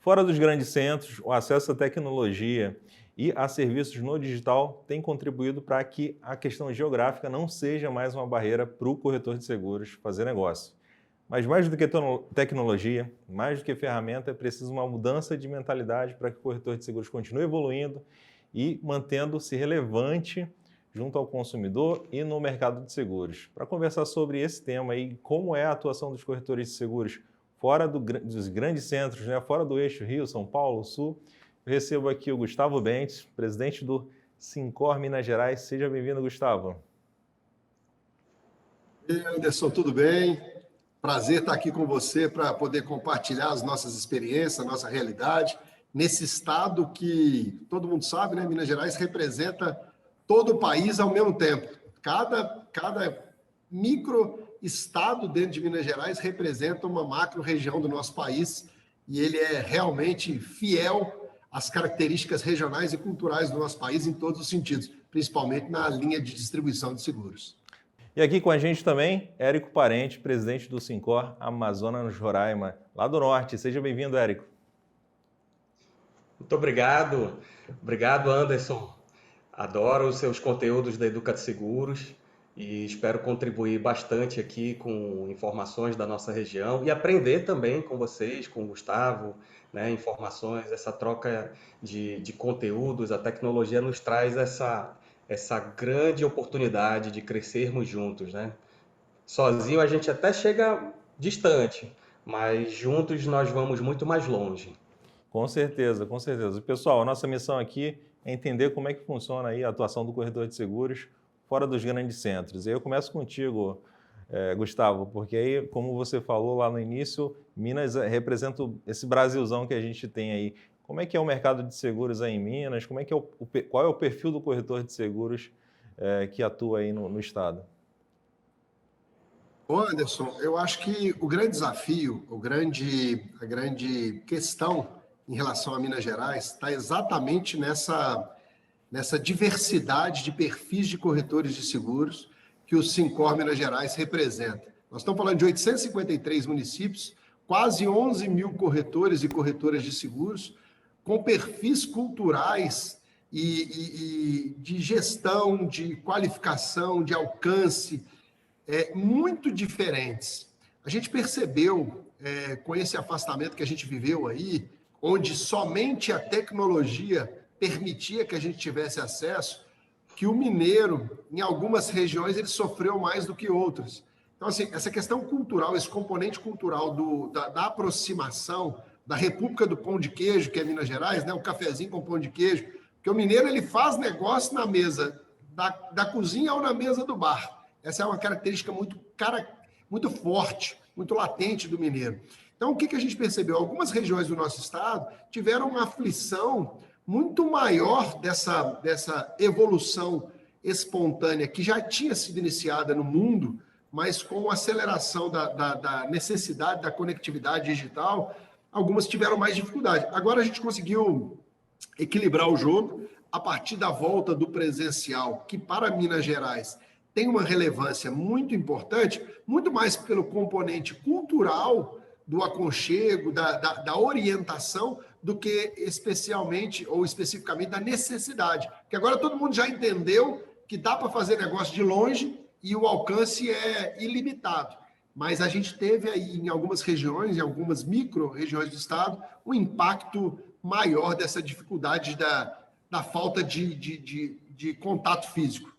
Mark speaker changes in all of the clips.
Speaker 1: Fora dos grandes centros, o acesso à tecnologia e a serviços no digital tem contribuído para que a questão geográfica não seja mais uma barreira para o corretor de seguros fazer negócio. Mas mais do que tecnologia, mais do que ferramenta, é preciso uma mudança de mentalidade para que o corretor de seguros continue evoluindo e mantendo-se relevante junto ao consumidor e no mercado de seguros. Para conversar sobre esse tema e como é a atuação dos corretores de seguros fora dos grandes centros, né, fora do eixo Rio, São Paulo, Sul, eu recebo aqui o Gustavo Bentes, presidente do Sincor Minas Gerais. Seja bem-vindo, Gustavo.
Speaker 2: E aí, Anderson, tudo bem? Prazer estar aqui com você para poder compartilhar as nossas experiências, a nossa realidade, nesse estado que, todo mundo sabe, né? Minas Gerais representa todo o país ao mesmo tempo. Cada micro-estado dentro de Minas Gerais representa uma macro-região do nosso país e ele é realmente fiel às características regionais e culturais do nosso país em todos os sentidos, principalmente na linha de distribuição de seguros.
Speaker 1: E aqui com a gente também, Érico Parente, presidente do Sincor Amazonas Roraima, lá do Norte. Seja bem-vindo, Érico.
Speaker 3: Muito obrigado. Obrigado, Anderson. Adoro os seus conteúdos da Educa Seguros e espero contribuir bastante aqui com informações da nossa região e aprender também com vocês, com o Gustavo, né, informações, essa troca de conteúdos. A tecnologia nos traz essa grande oportunidade de crescermos juntos, né? Sozinho a gente até chega distante, mas juntos nós vamos muito mais longe.
Speaker 1: Com certeza, com certeza. Pessoal, a nossa missão aqui é entender como é que funciona aí a atuação do corretor de seguros fora dos grandes centros. E aí eu começo contigo, Gustavo, porque aí, como você falou lá no início, Minas representa esse Brasilzão que a gente tem aí. Como é que é o mercado de seguros aí em Minas? Como é que é qual é o perfil do corretor de seguros que atua aí no estado?
Speaker 2: Ô Anderson, eu acho que o grande desafio, a grande questão em relação a Minas Gerais está exatamente nessa diversidade de perfis de corretores de seguros que o Sincor Minas Gerais representa. Nós estamos falando de 853 municípios, quase 11 mil corretores e corretoras de seguros, com perfis culturais e de gestão, de qualificação, de alcance, muito diferentes. A gente percebeu, com esse afastamento que a gente viveu aí, onde somente a tecnologia permitia que a gente tivesse acesso, que o mineiro, em algumas regiões, ele sofreu mais do que outras. Então, assim, essa questão cultural, esse componente cultural da aproximação da República do Pão de Queijo, que é Minas Gerais, né, o cafezinho com pão de queijo, porque o mineiro ele faz negócio na mesa da cozinha ou na mesa do bar. Essa é uma característica muito forte, muito latente do mineiro. Então, o que a gente percebeu? Algumas regiões do nosso estado tiveram uma aflição muito maior dessa evolução espontânea que já tinha sido iniciada no mundo, mas com a aceleração da necessidade da conectividade digital, algumas tiveram mais dificuldade. Agora a gente conseguiu equilibrar o jogo a partir da volta do presencial, que para Minas Gerais tem uma relevância muito importante, muito mais pelo componente cultural do aconchego, da orientação, do que especialmente ou especificamente da necessidade. Porque agora todo mundo já entendeu que dá para fazer negócio de longe e o alcance é ilimitado. Mas a gente teve aí em algumas regiões, em algumas micro-regiões do estado, um impacto maior dessa dificuldade da falta de contato físico.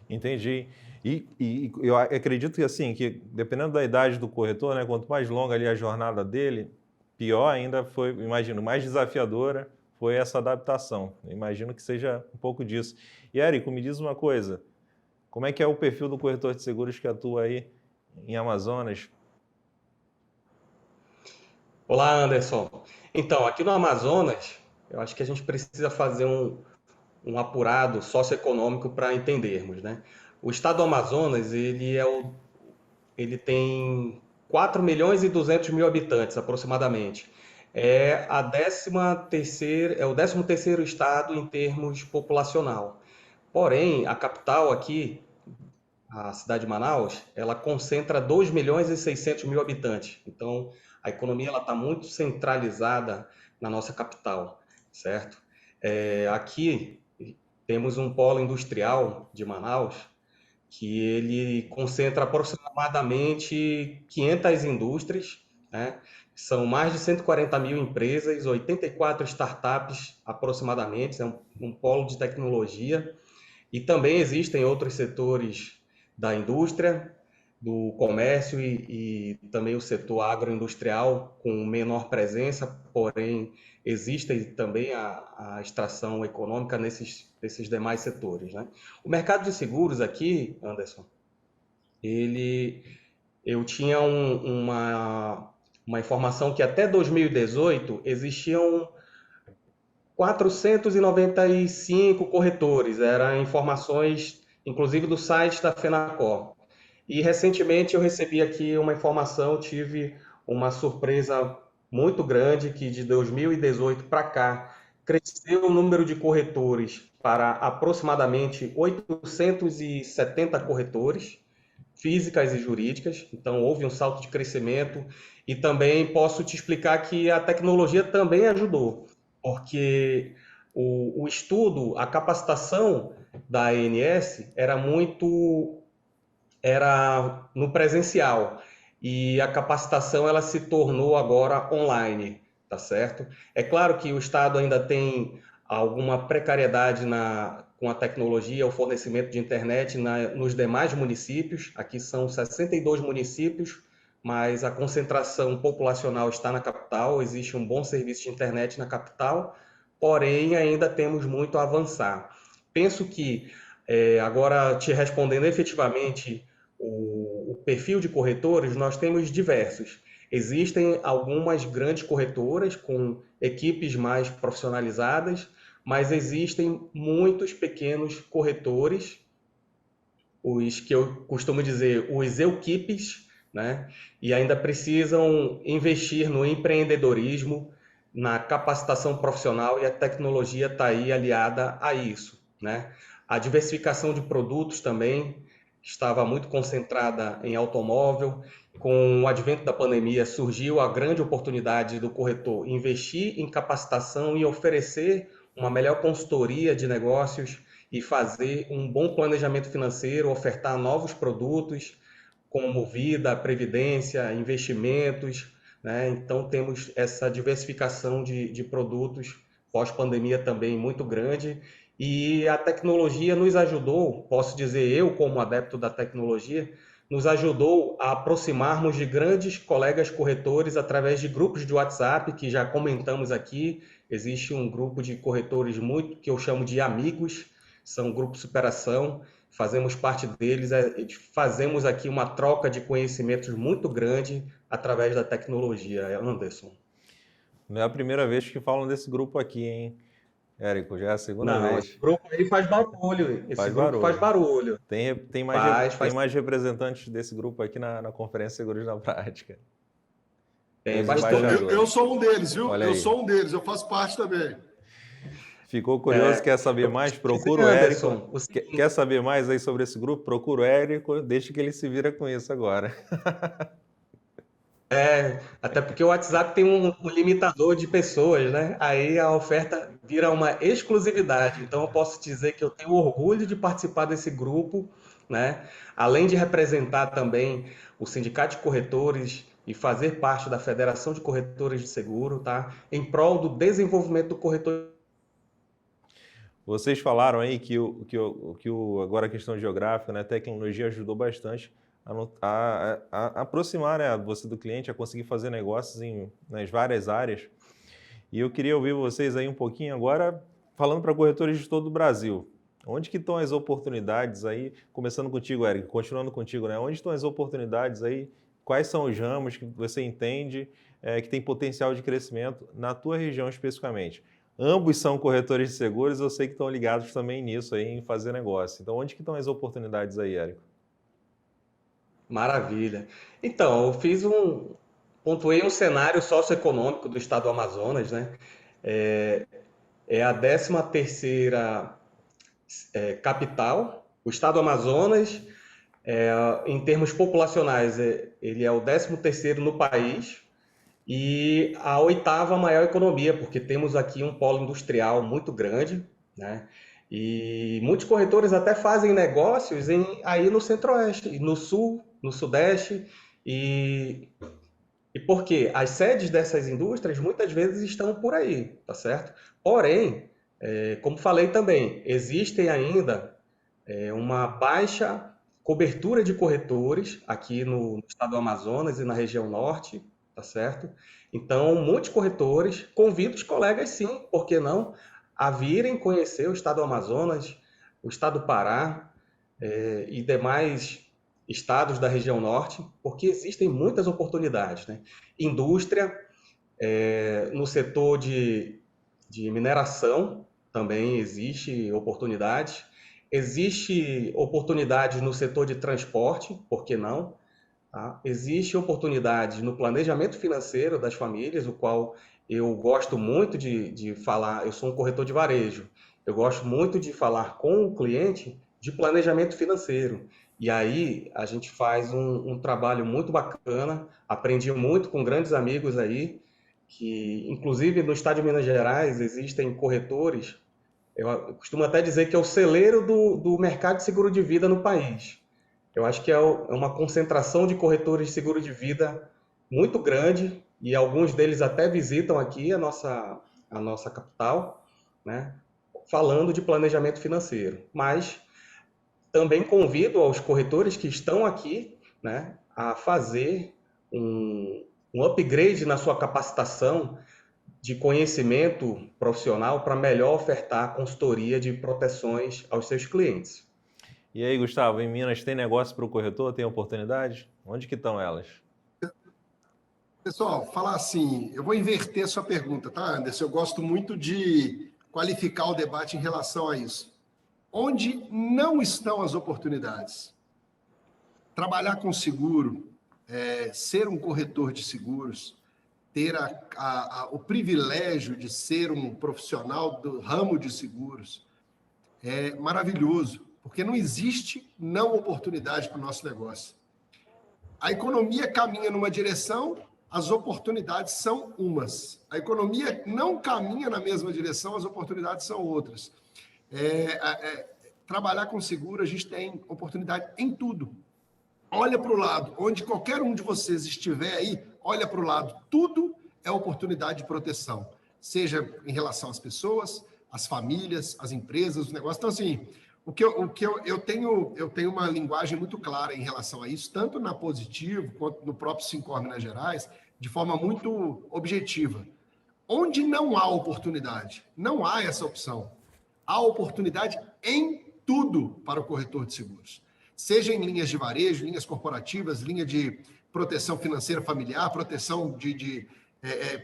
Speaker 1: Entendi. E eu acredito que, assim, que dependendo da idade do corretor, né, quanto mais longa ali a jornada dele, pior ainda foi, imagino, mais desafiadora foi essa adaptação. Eu imagino que seja um pouco disso. E, Érico, me diz uma coisa, como é que é o perfil do corretor de seguros que atua aí em Amazonas?
Speaker 3: Olá, Anderson. Então, aqui no Amazonas, eu acho que a gente precisa fazer um apurado socioeconômico para entendermos, né? O estado do Amazonas, ele tem 4 milhões e 200 mil habitantes, aproximadamente. É o 13º estado em termos populacional. Porém, a capital aqui, a cidade de Manaus, ela concentra 2 milhões e 600 mil habitantes. Então, a economia está muito centralizada na nossa capital, certo? Aqui temos um polo industrial de Manaus que ele concentra aproximadamente 500 indústrias, né? São mais de 140 mil empresas, 84 startups aproximadamente, é um polo de tecnologia. E também existem outros setores da indústria, do comércio e também o setor agroindustrial com menor presença, porém existe também a extração econômica nesses demais setores, né? O mercado de seguros aqui, Anderson, eu tinha uma informação que até 2018 existiam 495 corretores, eram informações, inclusive do site da Fenacor. E recentemente eu recebi aqui uma informação, tive uma surpresa muito grande que de 2018 para cá cresceu o número de corretores para aproximadamente 870 corretores, físicas e jurídicas. Então houve um salto de crescimento e também posso te explicar que a tecnologia também ajudou, porque o estudo, a capacitação da ANS era no presencial e a capacitação ela se tornou agora online, tá certo? É claro que o Estado ainda tem alguma precariedade com a tecnologia, o fornecimento de internet nos demais municípios. Aqui são 62 municípios, mas a concentração populacional está na capital, existe um bom serviço de internet na capital, porém ainda temos muito a avançar. Penso que, agora te respondendo efetivamente, o perfil de corretores, nós temos diversos. Existem algumas grandes corretoras com equipes mais profissionalizadas, mas existem muitos pequenos corretores, os que eu costumo dizer, os equipes, né? E ainda precisam investir no empreendedorismo, na capacitação profissional, e a tecnologia está aí aliada a isso, né? A diversificação de produtos também estava muito concentrada em automóvel. Com o advento da pandemia, surgiu a grande oportunidade do corretor investir em capacitação e oferecer uma melhor consultoria de negócios e fazer um bom planejamento financeiro, ofertar novos produtos como vida, previdência, investimentos, né? Então temos essa diversificação de produtos pós-pandemia também muito grande, e a tecnologia nos ajudou, posso dizer eu como adepto da tecnologia, nos ajudou a aproximarmos de grandes colegas corretores através de grupos de WhatsApp, que já comentamos aqui. Existe um grupo de corretores muito que eu chamo de amigos, são grupos de superação, fazemos parte deles, fazemos aqui uma troca de conhecimentos muito grande através da tecnologia, Anderson.
Speaker 1: Não é a primeira vez que falam desse grupo aqui, hein, Érico? Já é a segunda
Speaker 3: Não,
Speaker 1: vez.
Speaker 3: esse grupo aí faz barulho,
Speaker 1: Faz barulho.
Speaker 3: faz barulho.
Speaker 1: Tem mais representantes desse grupo aqui na Conferência Seguros na Prática.
Speaker 3: Tem
Speaker 1: Os
Speaker 3: bastante.
Speaker 1: embaixadores.
Speaker 2: Eu sou um deles, viu?
Speaker 1: Olha
Speaker 2: Eu
Speaker 1: aí.
Speaker 2: sou um deles, eu faço parte também.
Speaker 1: Ficou curioso, quer saber mais? Procura o
Speaker 3: Anderson,
Speaker 1: Érico.
Speaker 3: o seguinte,
Speaker 1: Quer saber mais aí sobre esse grupo? Procura o Érico, deixa que ele se vira com isso agora.
Speaker 3: até porque o WhatsApp tem um limitador de pessoas, né? Aí a oferta vira uma exclusividade. Então eu posso dizer que eu tenho orgulho de participar desse grupo, né? Além de representar também o Sindicato de Corretores e fazer parte da Federação de Corretores de Seguro, tá? Em prol do desenvolvimento do corretor.
Speaker 1: Vocês falaram aí agora a questão geográfica, né, a tecnologia ajudou bastante a aproximar, né, você do cliente, a conseguir fazer negócios nas várias áreas. E eu queria ouvir vocês aí um pouquinho agora, falando para corretores de todo o Brasil. Onde que estão as oportunidades aí? Começando contigo, Érico, continuando contigo, né? Onde estão as oportunidades aí? Quais são os ramos que você entende que tem potencial de crescimento na tua região especificamente? Ambos são corretores de seguros, eu sei que estão ligados também nisso aí, em fazer negócio. Então, onde que estão as oportunidades aí, Érico?
Speaker 3: Maravilha. Então, pontuei um cenário socioeconômico do estado do Amazonas, né? É a 13ª capital. O estado do Amazonas, em termos populacionais, ele é o 13º no país e a oitava maior economia, porque temos aqui um polo industrial muito grande, né? E muitos corretores até fazem negócios aí no Centro-Oeste, no Sul, no Sudeste, e, e por quê? As sedes dessas indústrias muitas vezes estão por aí, tá certo? Porém, como falei também, existem ainda uma baixa cobertura de corretores aqui no estado do Amazonas e na região norte, tá certo? Então, muitos corretores convidam os colegas, sim, por que não, a virem conhecer o estado do Amazonas, o estado do Pará, e demais estados da região norte, porque existem muitas oportunidades, né? Indústria, no setor de mineração também existe oportunidades. Existe oportunidades no setor de transporte, por que não? Tá? Existe oportunidades no planejamento financeiro das famílias, o qual eu gosto muito de falar. Eu sou um corretor de varejo. Eu gosto muito de falar com o cliente de planejamento financeiro. E aí a gente faz um trabalho muito bacana. Aprendi muito com grandes amigos aí, que inclusive no estado de Minas Gerais existem corretores. Eu costumo até dizer que é o celeiro do mercado de seguro de vida no país. Eu acho que é uma concentração de corretores de seguro de vida muito grande e alguns deles até visitam aqui a nossa capital, né, falando de planejamento financeiro. Mas também convido aos corretores que estão aqui, né, a fazer um upgrade na sua capacitação de conhecimento profissional para melhor ofertar consultoria de proteções aos seus clientes.
Speaker 1: E aí, Gustavo, em Minas tem negócio para o corretor? Tem oportunidade? Onde que estão elas?
Speaker 2: Pessoal, falar assim, eu vou inverter a sua pergunta, tá, Anderson? Eu gosto muito de qualificar o debate em relação a isso. Onde não estão as oportunidades? Trabalhar com seguro, ser um corretor de seguros, ter o privilégio de ser um profissional do ramo de seguros, é maravilhoso, porque não existe não oportunidade para o nosso negócio. A economia caminha numa direção, as oportunidades são umas. A economia não caminha na mesma direção, as oportunidades são outras. Trabalhar com seguro, a gente tem oportunidade em tudo. Olha para o lado, onde qualquer um de vocês estiver aí, olha para o lado, tudo é oportunidade de proteção, seja em relação às pessoas, às famílias, às empresas, os negócios. Então, assim, eu tenho uma linguagem muito clara em relação a isso, tanto na Positivo quanto no próprio Sincor Minas Gerais, de forma muito objetiva. Onde não há oportunidade, não há essa opção. Há oportunidade em tudo para o corretor de seguros. Seja em linhas de varejo, linhas corporativas, linha de proteção financeira familiar, proteção de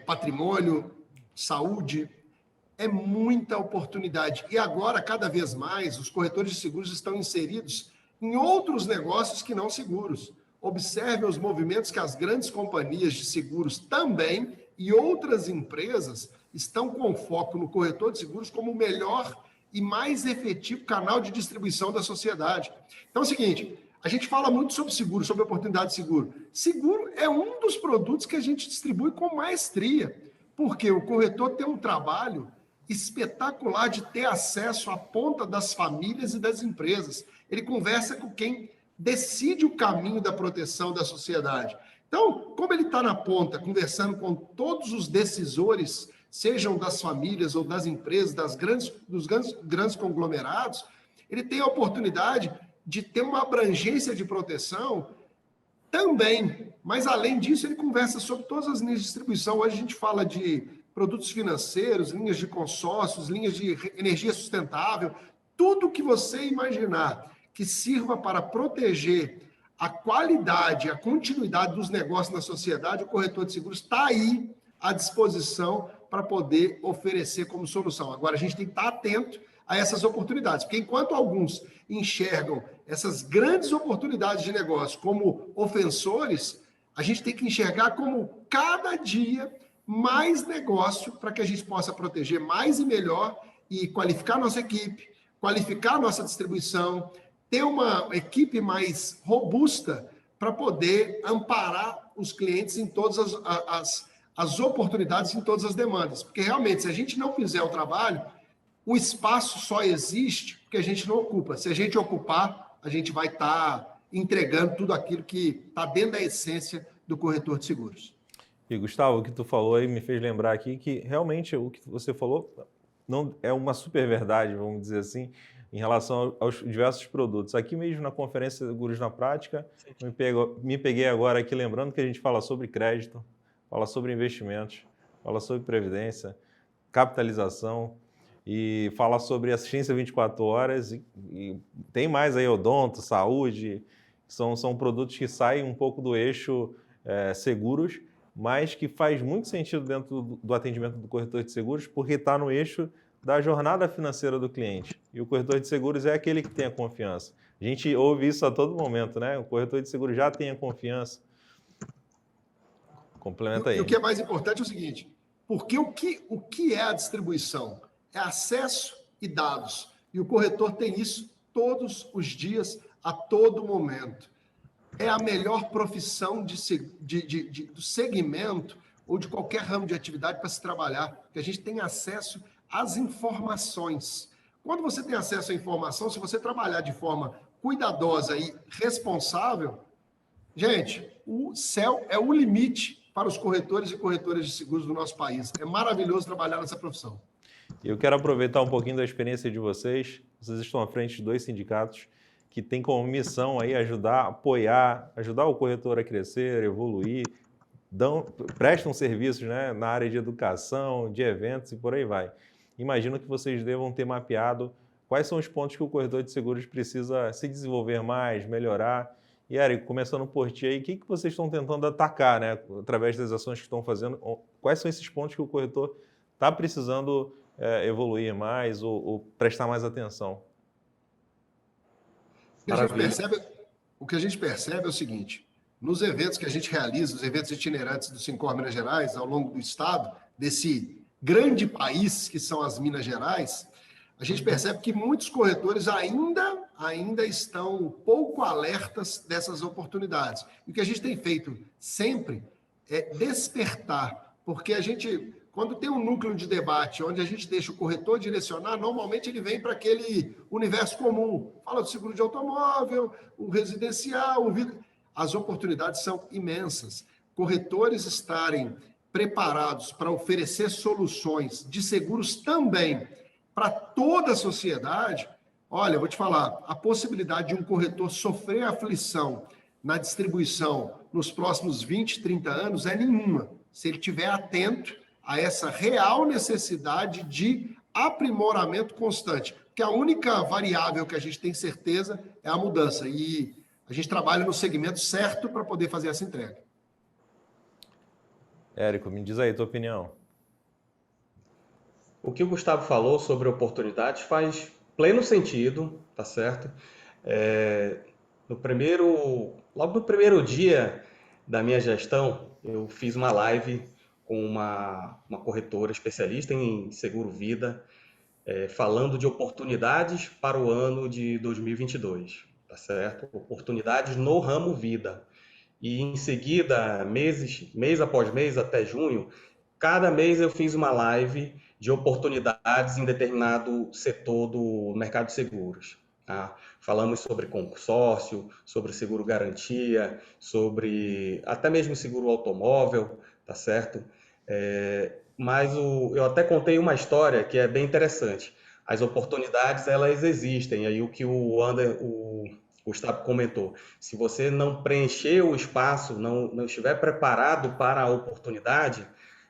Speaker 2: patrimônio, saúde, é muita oportunidade. E agora, cada vez mais, os corretores de seguros estão inseridos em outros negócios que não seguros. Observem os movimentos que as grandes companhias de seguros também e outras empresas estão com foco no corretor de seguros como o melhor e mais efetivo canal de distribuição da sociedade. Então é o seguinte, a gente fala muito sobre seguro, sobre oportunidade de seguro. Seguro é um dos produtos que a gente distribui com maestria, porque o corretor tem um trabalho espetacular de ter acesso à ponta das famílias e das empresas. Ele conversa com quem decide o caminho da proteção da sociedade. Então, como ele está na ponta, conversando com todos os decisores, sejam das famílias ou das empresas, dos grandes conglomerados, ele tem a oportunidade de ter uma abrangência de proteção também. Mas, além disso, ele conversa sobre todas as linhas de distribuição. Hoje a gente fala de produtos financeiros, linhas de consórcios, linhas de energia sustentável, tudo que você imaginar que sirva para proteger a qualidade, a continuidade dos negócios na sociedade, o corretor de seguros está aí à disposição para poder oferecer como solução. Agora, a gente tem que estar atento a essas oportunidades, porque enquanto alguns enxergam essas grandes oportunidades de negócio como ofensores, a gente tem que enxergar como cada dia mais negócio para que a gente possa proteger mais e melhor e qualificar nossa equipe, qualificar nossa distribuição, ter uma equipe mais robusta para poder amparar os clientes em todas as oportunidades em todas as demandas. Porque, realmente, se a gente não fizer o trabalho, o espaço só existe porque a gente não ocupa. Se a gente ocupar, a gente vai estar entregando tudo aquilo que está dentro da essência do corretor de seguros.
Speaker 1: E, Gustavo, o que tu falou aí me fez lembrar aqui que realmente o que você falou não é uma super verdade, vamos dizer assim, em relação aos diversos produtos. Aqui mesmo na Conferência Seguros na Prática, me peguei agora aqui lembrando que a gente fala sobre crédito, fala sobre investimentos, fala sobre previdência, capitalização e fala sobre assistência 24 horas e tem mais aí odonto, saúde, são produtos que saem um pouco do eixo seguros, mas que faz muito sentido dentro do atendimento do corretor de seguros, porque está no eixo da jornada financeira do cliente. E o corretor de seguros é aquele que tem a confiança. A gente ouve isso a todo momento, né? O corretor de seguros já tem a confiança. Complementa aí.
Speaker 2: E o que é mais importante é o seguinte, porque o que é a distribuição? É acesso e dados. E o corretor tem isso todos os dias, a todo momento. É a melhor profissão do segmento ou de qualquer ramo de atividade para se trabalhar, porque a gente tem acesso às informações. Quando você tem acesso à informação, se você trabalhar de forma cuidadosa e responsável, gente, o céu é o limite para os corretores e corretoras de seguros do nosso país. É maravilhoso trabalhar nessa profissão.
Speaker 1: Eu quero aproveitar um pouquinho da experiência de vocês. Vocês estão à frente de 2 sindicatos que têm como missão aí ajudar, apoiar, ajudar o corretor a crescer, evoluir, prestam serviços, né, na área de educação, de eventos e por aí vai. Imagino que vocês devam ter mapeado quais são os pontos que o corretor de seguros precisa se desenvolver mais, melhorar. E, Érico, começando por ti aí, o que vocês estão tentando atacar, né, através das ações que estão fazendo? Quais são esses pontos que o corretor está precisando evoluir mais ou prestar mais atenção?
Speaker 2: O que a gente percebe é o seguinte, nos eventos que a gente realiza, os eventos itinerantes do Sincor Minas Gerais, ao longo do estado, desse grande país que são as Minas Gerais, a gente percebe que muitos corretores ainda estão pouco alertas dessas oportunidades. E o que a gente tem feito sempre é despertar, porque a gente, quando tem um núcleo de debate onde a gente deixa o corretor direcionar, normalmente ele vem para aquele universo comum, fala do seguro de automóvel, o residencial, o vidro. As oportunidades são imensas. Corretores estarem preparados para oferecer soluções de seguros também para toda a sociedade, olha, eu vou te falar, a possibilidade de um corretor sofrer aflição na distribuição nos próximos 20, 30 anos é nenhuma, se ele estiver atento a essa real necessidade de aprimoramento constante, porque a única variável que a gente tem certeza é a mudança, e a gente trabalha no segmento certo para poder fazer essa entrega.
Speaker 1: Érico, me diz aí a tua opinião.
Speaker 3: O que o Gustavo falou sobre oportunidades faz pleno sentido, tá certo? Logo no primeiro dia da minha gestão, eu fiz uma live com uma corretora especialista em seguro vida, falando de oportunidades para o ano de 2022, tá certo? Oportunidades no ramo vida. E em seguida, mês após mês, até junho, cada mês eu fiz uma live de oportunidades em determinado setor do mercado de seguros. Tá? Falamos sobre consórcio, sobre seguro garantia, sobre até mesmo seguro automóvel, tá certo? Mas eu até contei uma história que é bem interessante. As oportunidades, elas existem. Aí o que o Gustavo comentou, se você não preencher o espaço, não estiver preparado para a oportunidade,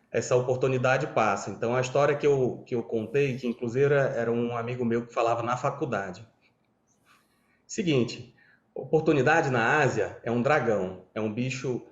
Speaker 3: essa oportunidade passa. Então, a história que eu contei, que inclusive era um amigo meu que falava na faculdade. Seguinte, oportunidade na Ásia é um dragão, é um bicho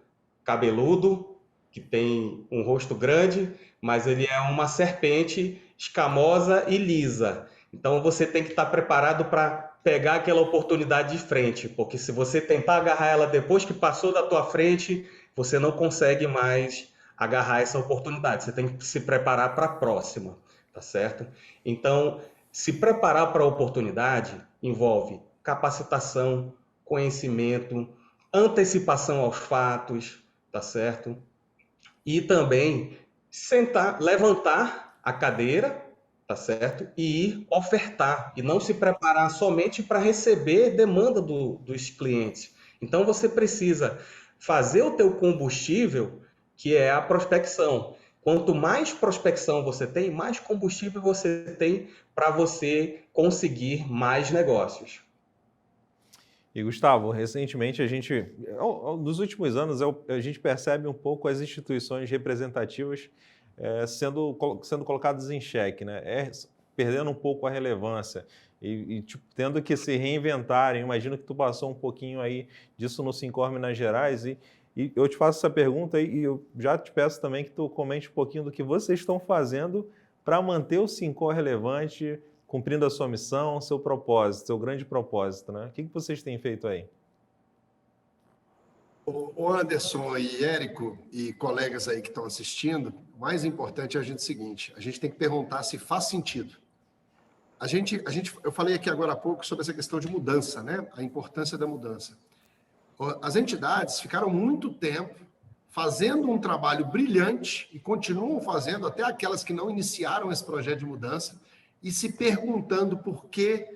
Speaker 3: cabeludo, que tem um rosto grande, mas ele é uma serpente escamosa e lisa. Então, você tem que estar preparado para pegar aquela oportunidade de frente, porque se você tentar agarrar ela depois que passou da tua frente, você não consegue mais agarrar essa oportunidade. Você tem que se preparar para a próxima, tá certo? Então, se preparar para a oportunidade envolve capacitação, conhecimento, antecipação aos fatos, tá certo? e também sentar, levantar a cadeira, tá certo? E ir ofertar, e não se preparar somente para receber demanda dos clientes. Então você precisa fazer o teu combustível, que é a prospecção. Quanto mais prospecção você tem, mais combustível você tem para você conseguir mais negócios.
Speaker 1: E Gustavo, recentemente nos últimos anos, a gente percebe um pouco as instituições representativas sendo colocadas em xeque, né? Perdendo um pouco a relevância tipo, tendo que se reinventarem. Imagino que tu passou um pouquinho aí disso no Sincor Minas Gerais e eu te faço essa pergunta e eu já te peço também que tu comente um pouquinho do que vocês estão fazendo para manter o Sincor relevante, cumprindo a sua missão, seu propósito, seu grande propósito, né? O que vocês têm feito aí?
Speaker 2: O Anderson e Érico e colegas aí que estão assistindo, o mais importante é a gente o seguinte, a gente tem que perguntar se faz sentido. Eu falei aqui agora há pouco sobre essa questão de mudança, né? A importância da mudança. As entidades ficaram muito tempo fazendo um trabalho brilhante e continuam fazendo, até aquelas que não iniciaram esse projeto de mudança, e se perguntando por que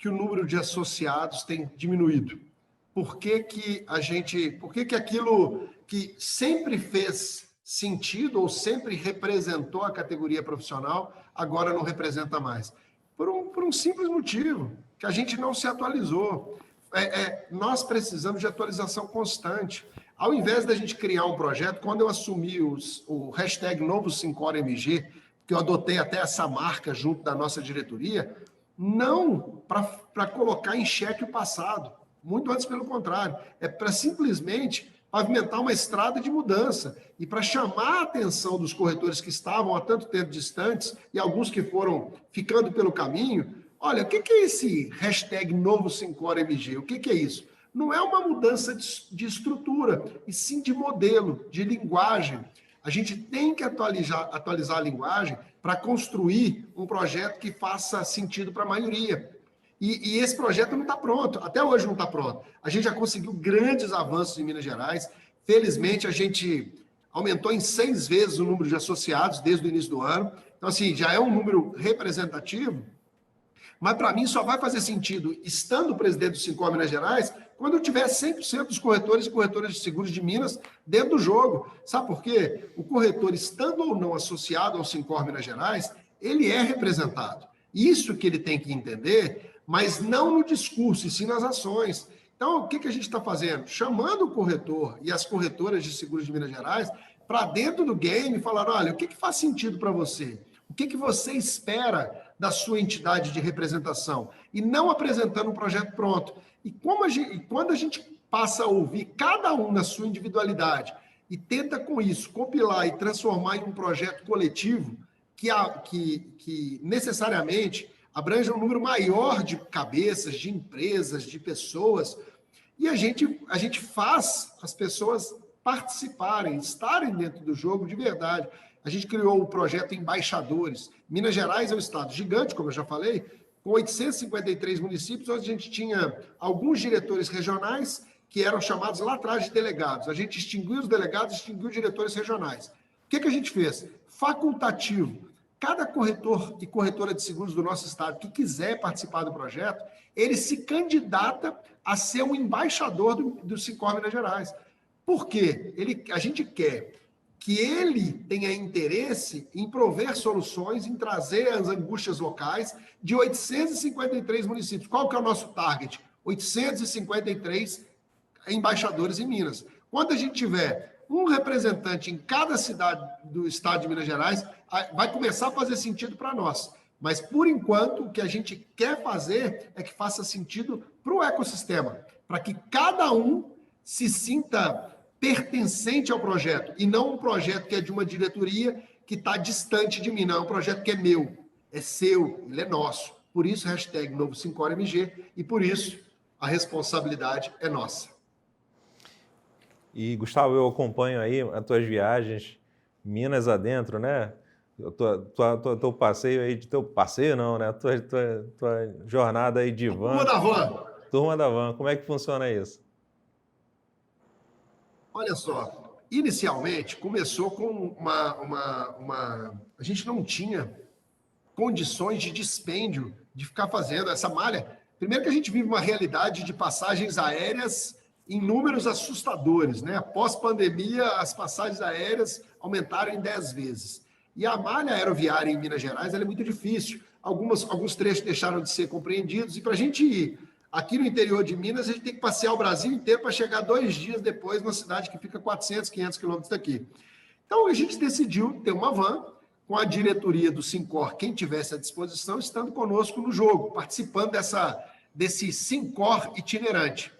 Speaker 2: o número de associados tem diminuído. Por que aquilo que sempre fez sentido ou sempre representou a categoria profissional, agora não representa mais? Por um simples motivo, que a gente não se atualizou. Nós precisamos de atualização constante. Ao invés da gente criar um projeto, quando eu assumi o hashtag Novo Sincor MG, que eu adotei até essa marca junto da nossa diretoria, não para colocar em xeque o passado, muito antes pelo contrário, é para simplesmente pavimentar uma estrada de mudança e para chamar a atenção dos corretores que estavam há tanto tempo distantes e alguns que foram ficando pelo caminho. Olha, o que é esse hashtag Novo Sincor MG? O que é isso? Não é uma mudança de estrutura, e sim de modelo, de linguagem. A gente tem que atualizar a linguagem para construir um projeto que faça sentido para a maioria. E esse projeto não está pronto, até hoje não está pronto. A gente já conseguiu grandes avanços em Minas Gerais. Felizmente, a gente aumentou em 6 vezes o número de associados desde o início do ano. Então, assim, já é um número representativo. Mas, para mim, só vai fazer sentido, estando presidente do Sincor Minas Gerais, quando eu tiver 100% dos corretores e corretoras de seguros de Minas dentro do jogo. Sabe por quê? O corretor, estando ou não associado ao Sincor Minas Gerais, ele é representado. Isso que ele tem que entender, mas não no discurso, e sim nas ações. Então, o que a gente está fazendo? Chamando o corretor e as corretoras de seguros de Minas Gerais para dentro do game e falar, olha, o que faz sentido para você? O que você espera da sua entidade de representação? E não apresentando um projeto pronto. E quando a gente passa a ouvir cada um na sua individualidade e tenta com isso compilar e transformar em um projeto coletivo que necessariamente abranja um número maior de cabeças, de empresas, de pessoas, e a gente faz as pessoas participarem, estarem dentro do jogo de verdade. A gente criou o projeto Embaixadores. Minas Gerais é um estado gigante, como eu já falei, com 853 municípios, onde a gente tinha alguns diretores regionais que eram chamados lá atrás de delegados. A gente extinguiu os delegados, extinguiu os diretores regionais. O que a gente fez? Facultativo. Cada corretor e corretora de seguros do nosso estado que quiser participar do projeto, ele se candidata a ser um embaixador do Sincor Minas Gerais. Por quê? A gente quer que ele tenha interesse em prover soluções, em trazer as angústias locais de 853 municípios. Qual que é o nosso target? 853 embaixadores em Minas. Quando a gente tiver um representante em cada cidade do estado de Minas Gerais, vai começar a fazer sentido para nós. Mas, por enquanto, o que a gente quer fazer é que faça sentido para o ecossistema, para que cada um se sinta pertencente ao projeto, e não um projeto que é de uma diretoria que está distante de mim, não, é um projeto que é meu, é seu, ele é nosso. Por isso, hashtag Novo Sincor MG, e por isso a responsabilidade é nossa.
Speaker 1: E, Gustavo, eu acompanho aí as tuas viagens, Minas adentro, né? Teu passeio aí, teu passeio não, né? Tua jornada aí de van.
Speaker 2: Turma da van.
Speaker 1: Turma da van, como é que funciona isso?
Speaker 2: Olha só, inicialmente, começou com a gente não tinha condições de dispêndio de ficar fazendo essa malha. Primeiro que a gente vive uma realidade de passagens aéreas em números assustadores, né? Após pandemia, as passagens aéreas aumentaram em 10 vezes. E a malha aeroviária em Minas Gerais ela é muito difícil. Alguns trechos deixaram de ser compreendidos, e para a gente ir aqui no interior de Minas, a gente tem que passear o Brasil inteiro para chegar 2 dias depois numa cidade que fica 400, 500 quilômetros daqui. Então, a gente decidiu ter uma van com a diretoria do Sincor, quem tivesse à disposição, estando conosco no jogo, participando desse Sincor itinerante.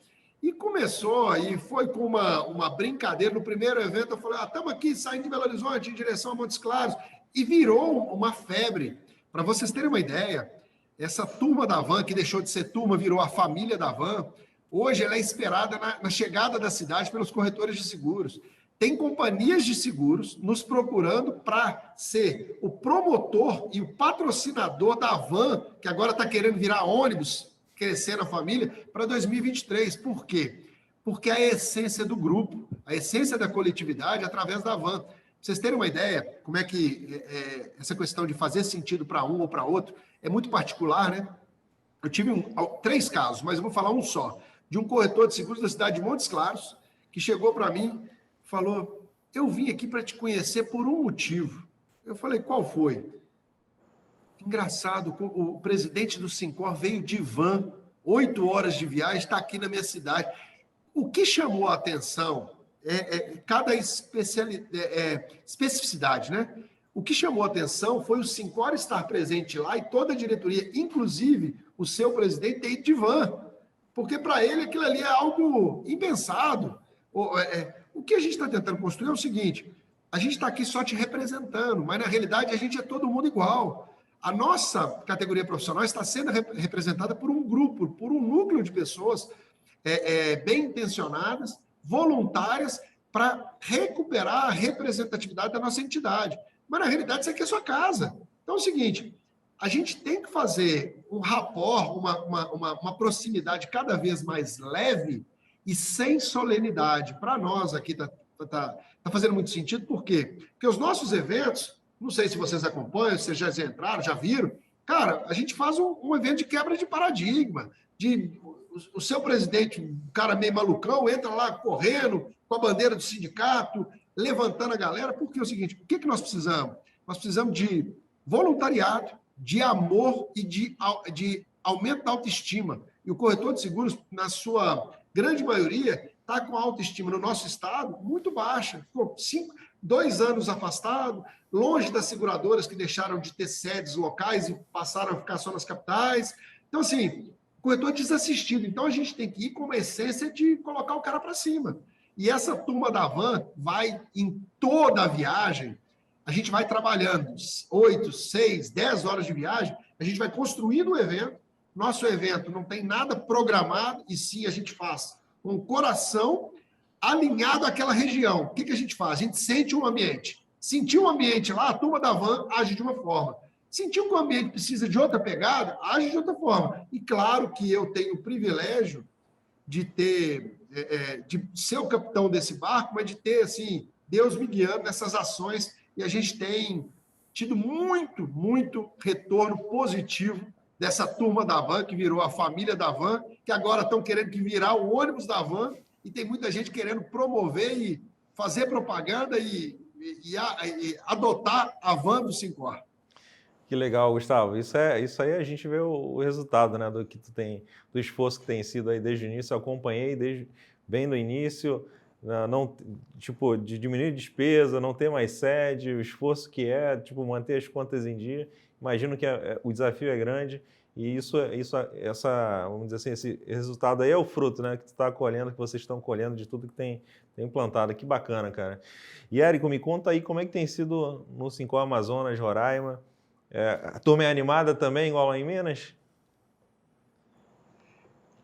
Speaker 2: E começou, aí foi com uma brincadeira. No primeiro evento, eu falei, estamos aqui saindo de Belo Horizonte em direção a Montes Claros, e virou uma febre. Para vocês terem uma ideia, essa turma da van, que deixou de ser turma, virou a família da van, hoje ela é esperada na chegada da cidade pelos corretores de seguros. Tem companhias de seguros nos procurando para ser o promotor e o patrocinador da van, que agora está querendo virar ônibus, crescer na família, para 2023. Por quê? Porque a essência do grupo, a essência da coletividade, é através da van. Pra vocês terem uma ideia, como é que essa questão de fazer sentido para um ou para outro é muito particular, né? Eu tive 3 casos, mas eu vou falar um só, de um corretor de seguros da cidade de Montes Claros, que chegou para mim e falou, eu vim aqui para te conhecer por um motivo. Eu falei, qual foi? Engraçado, o presidente do Sincor veio de van, 8 horas de viagem, está aqui na minha cidade. O que chamou a atenção cada especificidade, né? O que chamou a atenção foi o Sincor estar presente lá e toda a diretoria, inclusive o seu presidente, ter ido de van, porque para ele aquilo ali é algo impensado. O que a gente está tentando construir é o seguinte, a gente está aqui só te representando, mas na realidade a gente é todo mundo igual. A nossa categoria profissional está sendo representada por um grupo, por um núcleo de pessoas bem intencionadas, voluntárias, para recuperar a representatividade da nossa entidade. Mas, na realidade, isso aqui é sua casa. Então, é o seguinte, a gente tem que fazer um rapport, uma proximidade cada vez mais leve e sem solenidade. Para nós aqui está fazendo muito sentido, por quê? Porque os nossos eventos, não sei se vocês acompanham, se vocês já entraram, já viram, cara, a gente faz um evento de quebra de paradigma, o seu presidente, um cara meio malucão, entra lá correndo com a bandeira do sindicato, levantando a galera, porque é o seguinte, o que nós precisamos? Nós precisamos de voluntariado, de amor e de aumento da autoestima. E o corretor de seguros, na sua grande maioria, está com a autoestima no nosso estado muito baixa. Ficou 2 anos afastado, longe das seguradoras que deixaram de ter sedes locais e passaram a ficar só nas capitais. Então, assim, o corretor desassistido. Então, a gente tem que ir com uma essência de colocar o cara para cima. E essa turma da van vai em toda a viagem, a gente vai trabalhando 8, 6, 10 horas de viagem, a gente vai construindo o evento. Nosso evento não tem nada programado, e sim a gente faz com o coração alinhado àquela região. O que a gente faz? A gente sente um ambiente. Sentiu um ambiente lá, a turma da van age de uma forma. Sentiu que o ambiente precisa de outra pegada, age de outra forma. E claro que eu tenho o privilégio de de ser o capitão desse barco, mas de ter, assim, Deus me guiando nessas ações, e a gente tem tido muito, muito retorno positivo dessa turma da van, que virou a família da van, que agora estão querendo que virar o ônibus da van, e tem muita gente querendo promover e fazer propaganda e adotar a van do Sincor.
Speaker 1: Que legal, Gustavo. Isso aí a gente vê o resultado, né, do que tu tem, do esforço que tem sido aí desde o início. Eu acompanhei desde bem no início, não, tipo, de diminuir despesa, não ter mais sede, o esforço que tipo, manter as contas em dia. Imagino que o desafio é grande e vamos dizer assim, esse resultado aí é o fruto, né, que tu está colhendo, que vocês estão colhendo de tudo que tem implantado. Que bacana, cara. E, Érico, me conta aí como é que tem sido no Sincor Amazonas, Roraima. A turma é animada também, igual lá em Minas?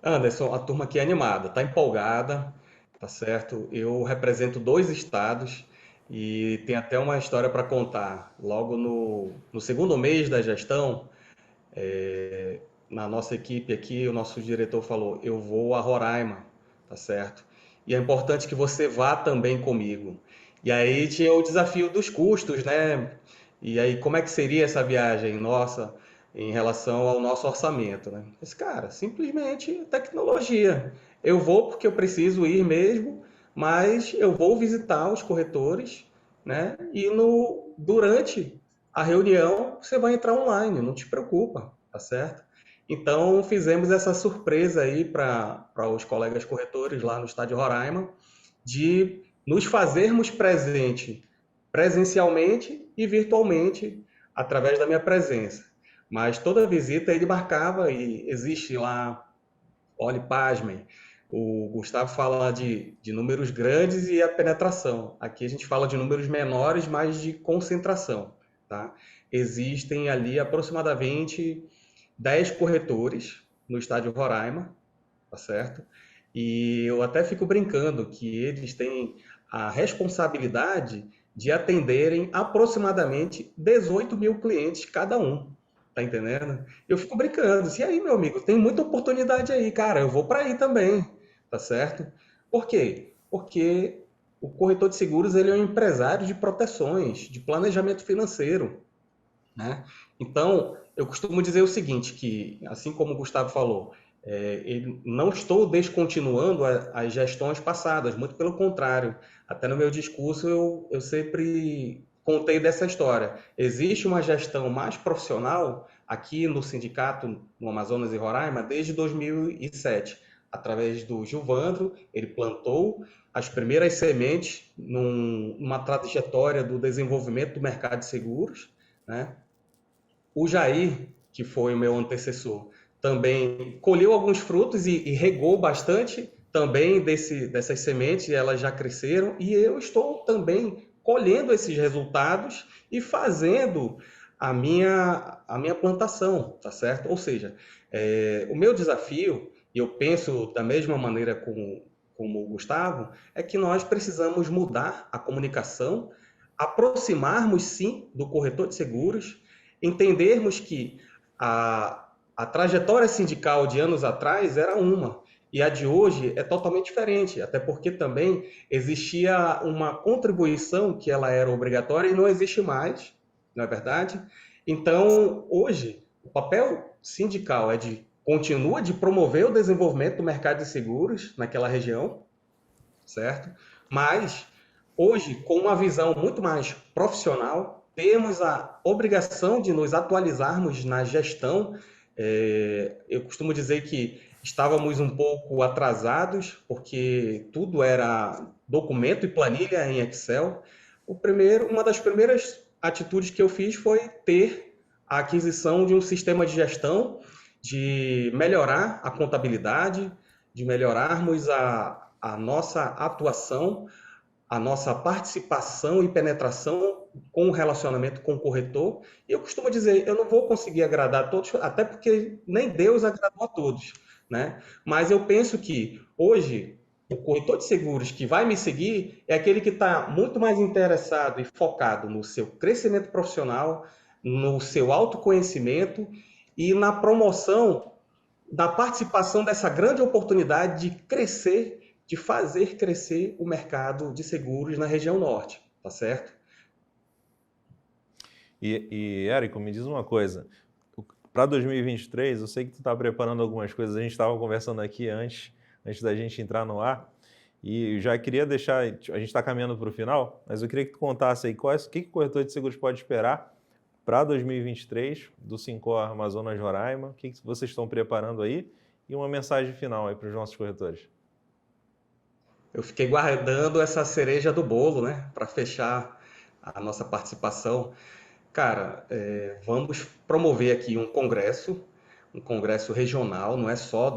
Speaker 3: Anderson, a turma aqui é animada, está empolgada, tá certo? Eu represento 2 estados e tem até uma história para contar. Logo no segundo mês da gestão, na nossa equipe aqui, o nosso diretor falou, eu vou a Roraima, tá certo? e é importante que você vá também comigo. E aí tinha o desafio dos custos, né? E aí, como é que seria essa viagem nossa em relação ao nosso orçamento, né? Esse cara, simplesmente tecnologia. Eu vou porque eu preciso ir mesmo, mas eu vou visitar os corretores, né? E durante a reunião você vai entrar online, não te preocupa, tá certo? Então fizemos essa surpresa aí para os colegas corretores lá no estado de Roraima de nos fazermos presente presencialmente e virtualmente através da minha presença. Mas toda visita ele marcava e existe lá, olhe, pasmem, o Gustavo fala de números grandes e a penetração. Aqui a gente fala de números menores, mas de concentração, tá? Existem ali aproximadamente 10 corretores no estádio Roraima, tá certo? E eu até fico brincando que eles têm a responsabilidade de atenderem aproximadamente 18 mil clientes cada um, tá entendendo? Eu fico brincando, e aí, meu amigo, tem muita oportunidade aí, cara, eu vou para aí também, tá certo? Por quê? Porque o corretor de seguros ele é um empresário de proteções, de planejamento financeiro, né? Então, eu costumo dizer o seguinte, que assim como o Gustavo falou, não estou descontinuando as gestões passadas, muito pelo contrário. Até no meu discurso eu sempre contei dessa história. Existe uma gestão mais profissional aqui no sindicato, no Amazonas e Roraima, desde 2007, através do Gilvandro, ele plantou as primeiras sementes numa trajetória do desenvolvimento do mercado de seguros, né? O Jair, que foi o meu antecessor, também colheu alguns frutos e regou bastante também dessas sementes, e elas já cresceram, e eu estou também colhendo esses resultados e fazendo a minha plantação, tá certo? Ou seja, o meu desafio, e eu penso da mesma maneira como o Gustavo, é que nós precisamos mudar a comunicação, aproximarmos sim do corretor de seguros, entendermos que a trajetória sindical de anos atrás era uma, e a de hoje é totalmente diferente, até porque também existia uma contribuição que ela era obrigatória e não existe mais, não é verdade? Então, hoje, o papel sindical continua de promover o desenvolvimento do mercado de seguros naquela região, certo? Mas hoje, com uma visão muito mais profissional, temos a obrigação de nos atualizarmos na gestão. Eu costumo dizer que estávamos um pouco atrasados, porque tudo era documento e planilha em Excel. Uma das primeiras atitudes que eu fiz foi ter a aquisição de um sistema de gestão, de melhorar a contabilidade, de melhorarmos a nossa atuação, a nossa participação e penetração com o relacionamento com o corretor. E eu costumo dizer, eu não vou conseguir agradar a todos, até porque nem Deus agradou a todos, né? Mas eu penso que hoje o corretor de seguros que vai me seguir é aquele que está muito mais interessado e focado no seu crescimento profissional, no seu autoconhecimento e na promoção da participação dessa grande oportunidade de crescer, de fazer crescer o mercado de seguros na região norte, tá certo?
Speaker 1: Érico, me diz uma coisa. Para 2023, eu sei que tu está preparando algumas coisas, a gente estava conversando aqui antes da gente entrar no ar, e eu já queria deixar, a gente está caminhando para o final, mas eu queria que tu contasse aí o que o corretor de seguros pode esperar para 2023 do Sincor Amazonas Roraima, o que vocês estão preparando aí, e uma mensagem final aí para os nossos corretores.
Speaker 3: Eu fiquei guardando essa cereja do bolo, né, para fechar a nossa participação. Cara, vamos promover aqui um congresso regional, não é só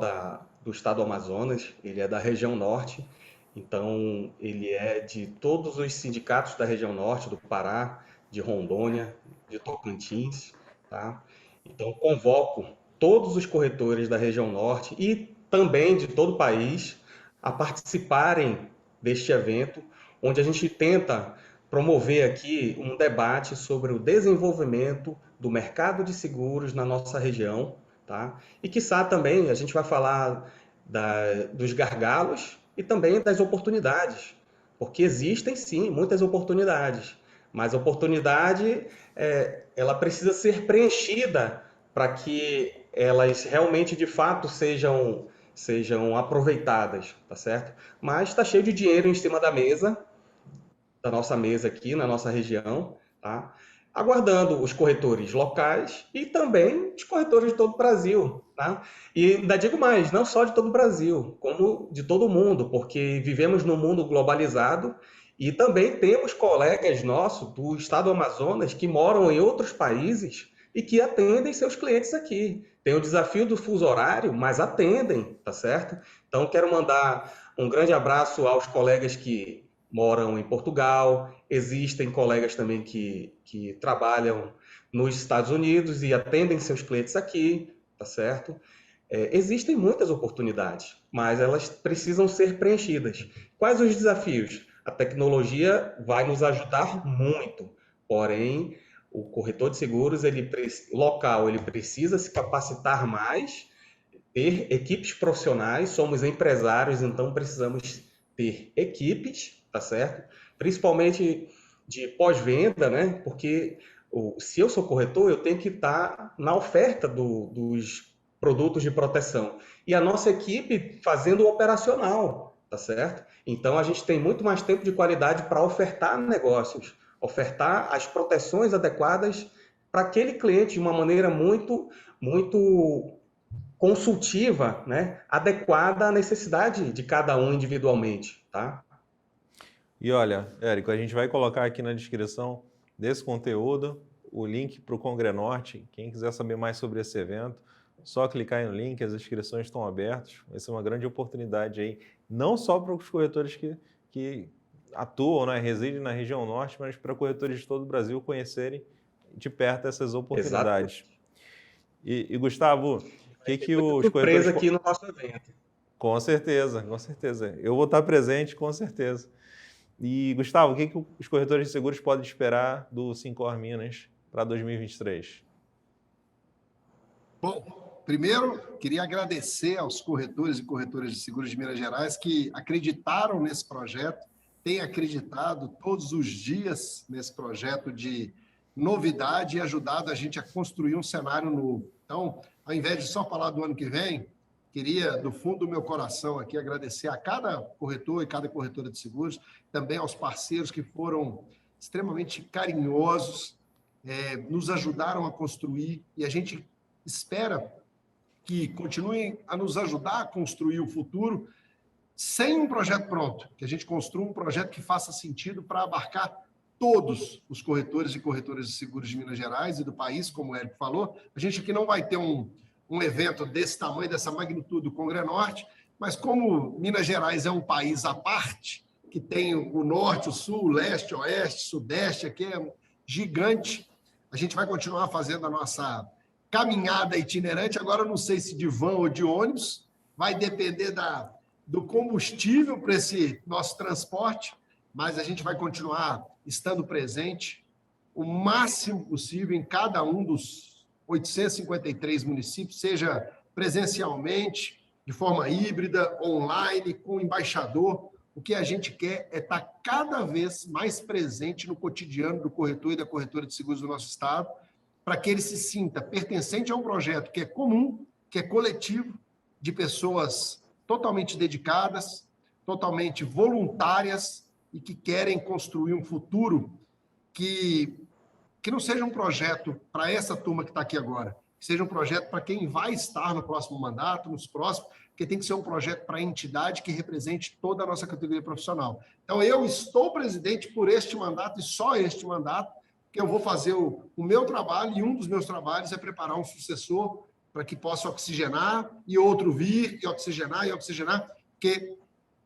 Speaker 3: do estado do Amazonas, ele é da região norte, então ele é de todos os sindicatos da região norte, do Pará, de Rondônia, de Tocantins, tá? Então convoco todos os corretores da região norte e também de todo o país a participarem deste evento, onde a gente tenta promover aqui um debate sobre o desenvolvimento do mercado de seguros na nossa região, tá? E quiçá também a gente vai falar dos gargalos e também das oportunidades, porque existem sim muitas oportunidades, mas a oportunidade ela precisa ser preenchida para que elas realmente de fato sejam aproveitadas, tá certo? Mas está cheio de dinheiro em cima da nossa mesa aqui na nossa região, tá? Aguardando os corretores locais e também os corretores de todo o Brasil, tá? E ainda digo mais, não só de todo o Brasil, como de todo o mundo, porque vivemos num mundo globalizado e também temos colegas nossos do estado do Amazonas que moram em outros países e que atendem seus clientes aqui. Tem o desafio do fuso horário, mas atendem, tá certo? Então, quero mandar um grande abraço aos colegas que moram em Portugal, existem colegas também que trabalham nos Estados Unidos e atendem seus clientes aqui, tá certo? Existem muitas oportunidades, mas elas precisam ser preenchidas. Quais os desafios? A tecnologia vai nos ajudar muito, porém, o corretor de seguros local ele precisa se capacitar mais, ter equipes profissionais, somos empresários, então precisamos ter equipes, tá certo? Principalmente de pós-venda, né? Porque se eu sou corretor, eu tenho que estar na oferta dos produtos de proteção. E a nossa equipe fazendo o operacional, tá certo? Então a gente tem muito mais tempo de qualidade para ofertar negócios, ofertar as proteções adequadas para aquele cliente de uma maneira muito consultiva, né, adequada à necessidade de cada um individualmente, tá?
Speaker 1: E olha, Érico, a gente vai colocar aqui na descrição desse conteúdo o link para o Congrenorte. Quem quiser saber mais sobre esse evento, só clicar no link, as inscrições estão abertas. Vai ser uma grande oportunidade aí, não só para os corretores que atuam, né, residem na região norte, mas para corretores de todo o Brasil conhecerem de perto essas oportunidades. E Gustavo, o que os corretores...
Speaker 3: aqui no nosso evento.
Speaker 1: Com certeza, com certeza. Eu vou estar presente, com certeza. E, Gustavo, o que os corretores de seguros podem esperar do Syncor Minas para 2023?
Speaker 2: Bom, primeiro, queria agradecer aos corretores e corretoras de seguros de Minas Gerais que acreditaram nesse projeto, têm acreditado todos os dias nesse projeto de novidade e ajudado a gente a construir um cenário novo. Então, ao invés de só falar do ano que vem, queria, do fundo do meu coração aqui, agradecer a cada corretor e cada corretora de seguros, também aos parceiros que foram extremamente carinhosos, nos ajudaram a construir, e a gente espera que continuem a nos ajudar a construir o futuro sem um projeto pronto, que a gente construa um projeto que faça sentido para abarcar todos os corretores e corretoras de seguros de Minas Gerais e do país, como o Érico falou. A gente aqui não vai ter um evento desse tamanho, dessa magnitude do Congrenorte, mas como Minas Gerais é um país à parte, que tem o norte, o sul, o leste, o oeste, o sudeste, aqui é gigante, a gente vai continuar fazendo a nossa caminhada itinerante. Agora, eu não sei se de van ou de ônibus, vai depender do combustível para esse nosso transporte, mas a gente vai continuar estando presente o máximo possível em cada um dos 853 municípios, seja presencialmente, de forma híbrida, online, com o embaixador. O que a gente quer é estar cada vez mais presente no cotidiano do corretor e da corretora de seguros do nosso estado, para que ele se sinta pertencente a um projeto que é comum, que é coletivo, de pessoas totalmente dedicadas, totalmente voluntárias e que querem construir um futuro que não seja um projeto para essa turma que está aqui agora, que seja um projeto para quem vai estar no próximo mandato, nos próximos, porque tem que ser um projeto para a entidade que represente toda a nossa categoria profissional. Então, eu estou presidente por este mandato e só este mandato, que eu vou fazer o meu trabalho, e um dos meus trabalhos é preparar um sucessor para que possa oxigenar, e outro vir, e oxigenar, porque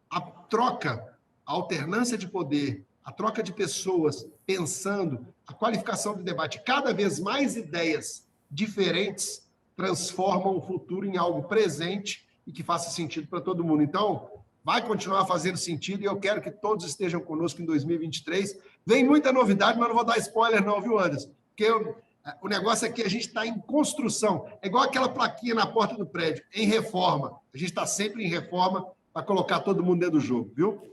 Speaker 2: a troca, a alternância de poder, a troca de pessoas pensando, a qualificação do debate, cada vez mais ideias diferentes transformam o futuro em algo presente e que faça sentido para todo mundo. Então, vai continuar fazendo sentido e eu quero que todos estejam conosco em 2023. Vem muita novidade, mas não vou dar spoiler não, viu, Anderson? Porque o negócio aqui, a gente está em construção. É igual aquela plaquinha na porta do prédio, em reforma. A gente está sempre em reforma para colocar todo mundo dentro do jogo, viu?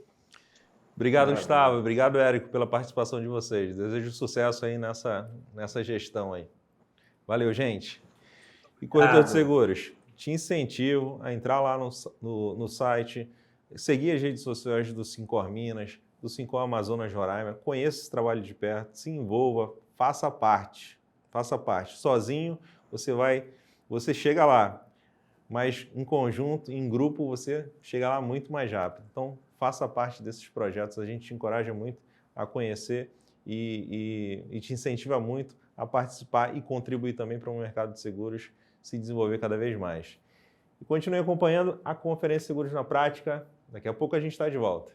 Speaker 1: Obrigado, Gustavo. Obrigado, Érico, pela participação de vocês. Desejo sucesso aí nessa gestão aí. Valeu, gente. E corretor de seguros, te incentivo a entrar lá no site, seguir as redes sociais do Sincor Minas, do Sincor Amazonas Roraima, conheça esse trabalho de perto, se envolva, faça parte. Faça parte. Sozinho, você chega lá, mas em conjunto, em grupo, você chega lá muito mais rápido. Então, faça parte desses projetos, a gente te encoraja muito a conhecer e te incentiva muito a participar e contribuir também para o mercado de seguros se desenvolver cada vez mais. E continue acompanhando a Conferência Seguros na Prática. Daqui a pouco a gente está de volta.